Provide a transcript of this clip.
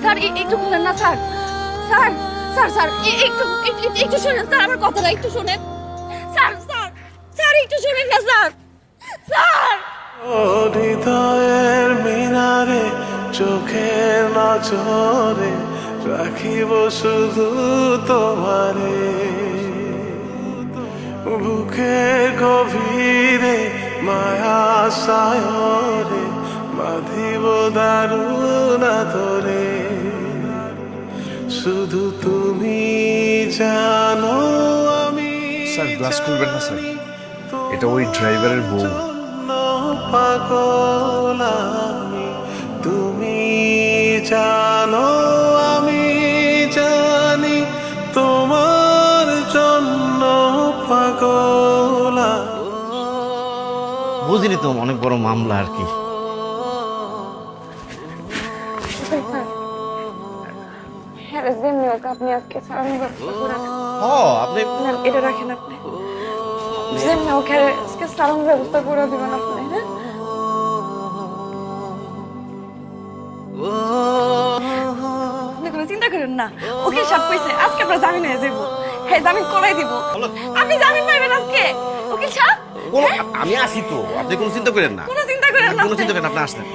Sir একটু বলেন না স্যার। স্যার স্যার স্যার একটু একটু শুনেন স্যার, আমার কথাটা একটু শুনেন স্যার। স্যার স্যার একটু শুনেন না স্যার। স্যার হৃদয়ের মিনারে চোখের নজরে রাখিব শুধু তোমারে, বুকের গভীরে মায়া সায়রে বাঁধিব দারুণ আদরে। শুধু তুমি জানো আমি স্যার, গ্লাস খুলবেন না স্যার, এটা ওই ড্রাইভারের বউ। পাগল আমি, তুমি জানো আমি জানি তোমার জন্য পাগল আমি। বুঝিনি তো, অনেক বড় মামলা আর কি। হ্যাঁ যেমনি হোক আপনি আজকে সারানোর ব্যবস্থা করেন। আপনি না, এটা রাখেন আপনি। যেমনি হোক হ্যাঁ, আজকে সারানোর ব্যবস্থা করে দিবেন আপনি। হ্যাঁ আপনি কোনো চিন্তা করেন না, ওকে সব কইছে আজকে আপনার জামিন হয়ে যাবো। হ্যাঁ জামিন করাই দিব, আপনি জামিন পাইবেন আজকে। উকিল সাহেব আমি আসি তো, আপনি কোনো চিন্তা করেন না। কোনো চিন্তা করেন না কোনো আপনি। চিন্তা করেন না, আপনি আসেন।